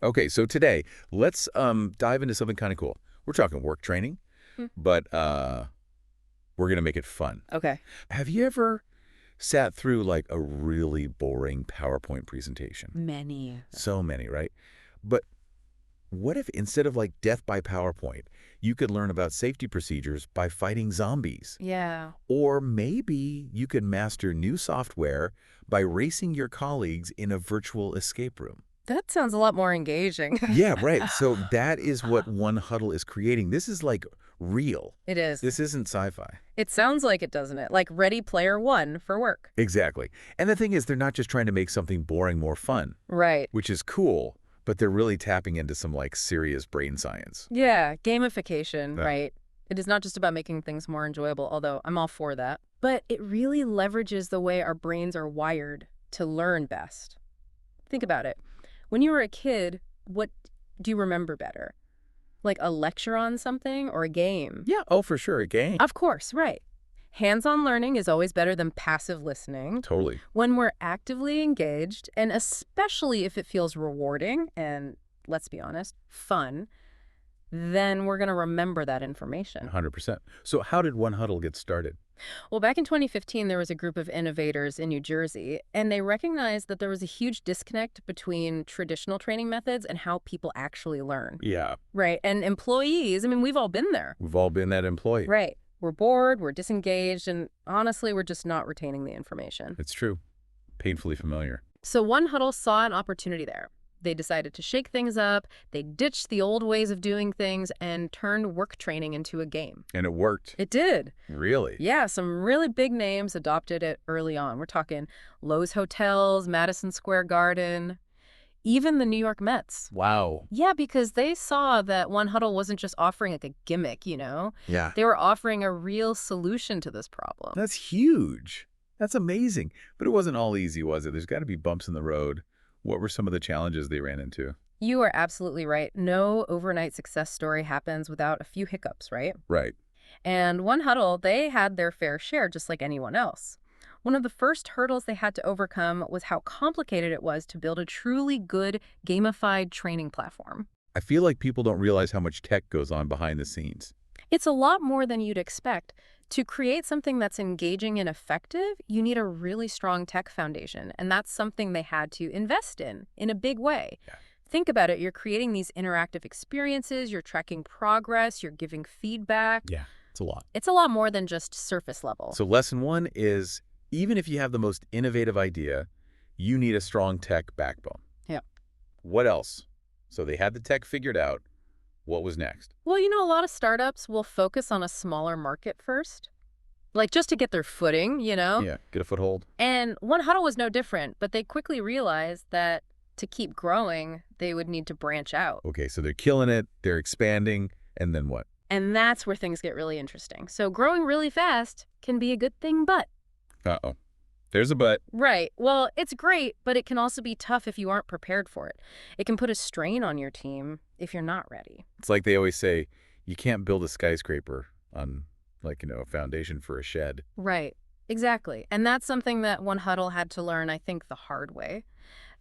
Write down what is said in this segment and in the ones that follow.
Okay, so today, let's dive into something kind of cool. We're talking work training, Hmm. but we're going to make it fun. Okay. Have you ever sat through like a really boring PowerPoint presentation? Many. So many, right? But what if instead of like death by PowerPoint, you could learn about safety procedures by fighting zombies? Yeah. Or maybe you could master new software by racing your colleagues in a virtual escape room. That sounds a lot more engaging. Yeah, right. So that is what 1Huddle is creating. This is like real. It is. This isn't sci-fi. It sounds like it, doesn't it? Like Ready Player One for work. Exactly. And the thing is, they're not just trying to make something boring more fun, Right. which is cool, but they're really tapping into some like serious brain science. Yeah, gamification, Yeah. right? It is not just about making things more enjoyable, although I'm all for that. But it really leverages the way our brains are wired to learn best. Think about it. When you were a kid, what do you remember better? Like a lecture on something or a game? Yeah, oh, for sure. A game. Of course, right. Hands-on learning is always better than passive listening. Totally. When we're actively engaged, and especially if it feels rewarding and, let's be honest, fun, then we're going to remember that information. 100%. So how did 1Huddle get started? Well, back in 2015, there was a group of innovators in New Jersey, and they recognized that there was a huge disconnect between traditional training methods and how people actually learn. Yeah, Right. And employees, I mean, we've all been there. we've all been that employee. Right. We're bored, we're disengaged, and honestly, we're just not retaining the information. It's true. Painfully familiar. So 1Huddle saw an opportunity there. They decided to shake things up, they ditched the old ways of doing things, and turned work training into a game. And it worked. It did. Really? Yeah, some really big names adopted it early on. We're talking Loews Hotels, Madison Square Garden, even the New York Mets. Wow. Yeah, because they saw that 1Huddle wasn't just offering like a gimmick, Yeah. They were offering a real solution to this problem. That's huge. That's amazing. But it wasn't all easy, was it? There's got to be bumps in the road. What were some of the challenges they ran into? You are absolutely right. No overnight success story happens without a few hiccups, right? Right. And 1Huddle, they had their fair share just like anyone else. One of the first hurdles they had to overcome was how complicated it was to build a truly good gamified training platform. I feel like people don't realize how much tech goes on behind the scenes. It's a lot more than you'd expect. To create something that's engaging and effective, you need a really strong tech foundation, and that's something they had to invest in a big way. Yeah. Think about it. You're creating these interactive experiences, you're tracking progress, you're giving feedback. Yeah. It's a lot. It's a lot more than just surface level. So lesson one is, even if you have the most innovative idea, you need a strong tech backbone. Yeah. What else? So they had the tech figured out. What was next? Well, a lot of startups will focus on a smaller market first, like just to get their footing. Yeah, get a foothold. And 1Huddle was no different, but they quickly realized that to keep growing, they would need to branch out. Okay, so they're killing it, they're expanding, and then what? And that's where things get really interesting. So growing really fast can be a good thing, but... Uh-oh. There's a but. Right. Well, it's great, but it can also be tough if you aren't prepared for it. It can put a strain on your team if you're not ready. It's like they always say, you can't build a skyscraper on, like, a foundation for a shed. Right. Exactly. And that's something that 1Huddle had to learn, I think, the hard way.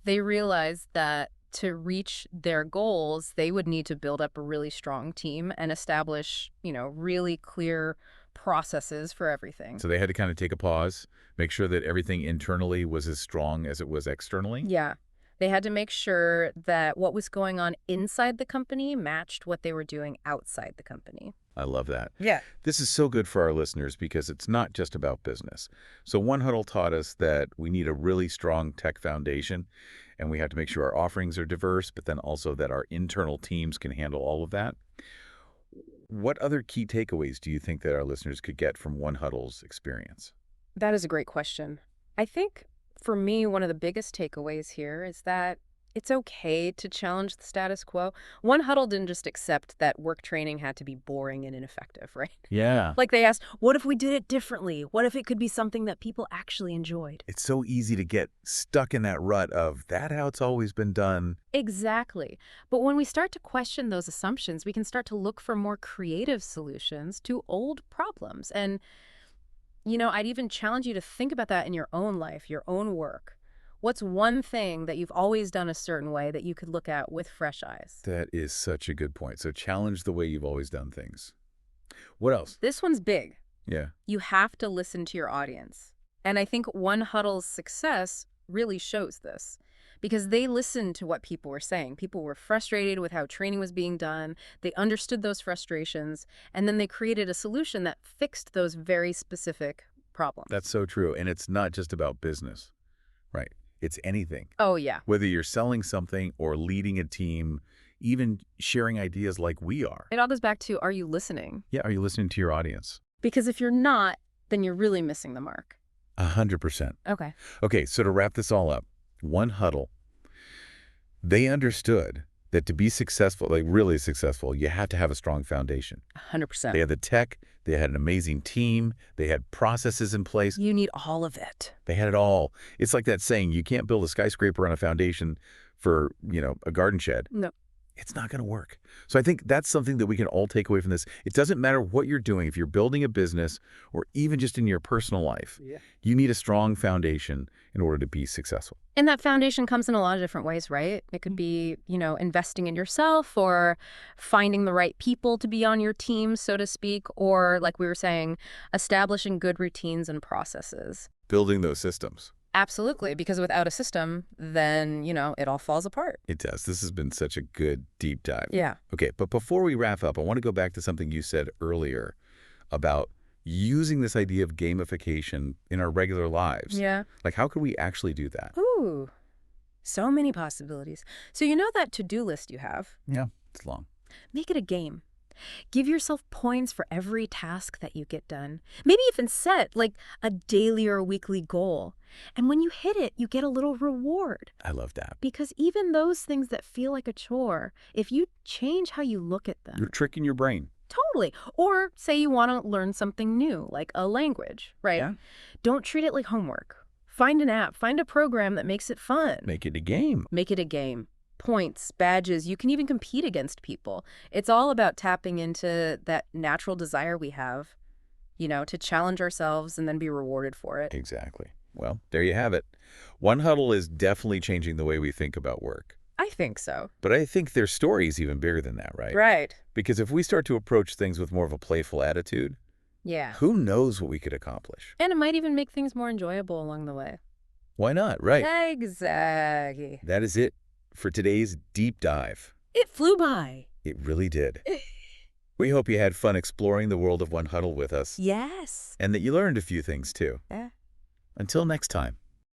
They realized that to reach their goals, they would need to build up a really strong team and establish, really clear processes for everything. So they had to kind of take a pause, make sure that everything internally was as strong as it was externally. Yeah. They had to make sure that what was going on inside the company matched what they were doing outside the company. I love that. Yeah. This is so good for our listeners because it's not just about business. So 1Huddle taught us that we need a really strong tech foundation, and we have to make sure our offerings are diverse, but then also that our internal teams can handle all of that. What other key takeaways do you think that our listeners could get from 1Huddle's experience? That is a great question. I think for me, one of the biggest takeaways here is that it's okay to challenge the status quo. 1Huddle didn't just accept that work training had to be boring and ineffective, right? Yeah. Like they asked, what if we did it differently? What if it could be something that people actually enjoyed? It's so easy to get stuck in that rut of that how it's always been done. Exactly. But when we start to question those assumptions, we can start to look for more creative solutions to old problems. And, I'd even challenge you to think about that in your own life, your own work. What's one thing that you've always done a certain way that you could look at with fresh eyes? That is such a good point. So challenge the way you've always done things. What else? This one's big. Yeah. You have to listen to your audience. And I think 1Huddle's success really shows this because they listened to what people were saying. People were frustrated with how training was being done. They understood those frustrations, and then they created a solution that fixed those very specific problems. That's so true. And it's not just about business, right? It's anything. Oh, yeah. Whether you're selling something or leading a team, even sharing ideas like we are. It all goes back to, are you listening? Yeah, are you listening to your audience? Because if you're not, then you're really missing the mark. 100%. Okay. Okay, so to wrap this all up, 1Huddle, they understood that to be successful, like really successful, you have to have a strong foundation. 100%. They had the tech, they had an amazing team, they had processes in place, You need all of it. they had it all. It's like that saying, you can't build a skyscraper on a foundation for, a garden shed. No. It's not going to work. So I think that's something that we can all take away from this. It doesn't matter what you're doing. If you're building a business or even just in your personal life, you need a strong foundation in order to be successful. And that foundation comes in a lot of different ways, right? It could be, investing in yourself or finding the right people to be on your team, so to speak, or like we were saying, establishing good routines and processes. Building those systems. Absolutely, because without a system, then, it all falls apart. It does. This has been such a good deep dive. Yeah. Okay, but before we wrap up, I want to go back to something you said earlier about using this idea of gamification in our regular lives. Yeah. Like, how could we actually do that? Ooh, so many possibilities. So that to-do list you have? Yeah, it's long. Make it a game. Give yourself points for every task that you get done. Maybe even set like a daily or weekly goal. And when you hit it, you get a little reward. I love that. Because even those things that feel like a chore, if you change how you look at them. You're tricking your brain. Totally. Or say you want to learn something new, like a language, right? Yeah. Don't treat it like homework. Find an app, find a program that makes it fun. Make it a game. Make it a game. Points, badges, you can even compete against people. It's all about tapping into that natural desire we have, to challenge ourselves and then be rewarded for it. Exactly. Well, there you have it. 1Huddle is definitely changing the way we think about work. I think so. But I think their story is even bigger than that, right? Right. Because if we start to approach things with more of a playful attitude, Yeah. who knows what we could accomplish? And it might even make things more enjoyable along the way. Why not? Right. Exactly. That is it for today's deep dive. It flew by. It really did. We hope you had fun exploring the world of 1Huddle with us Yes. and that you learned a few things too. Yeah. Until next time.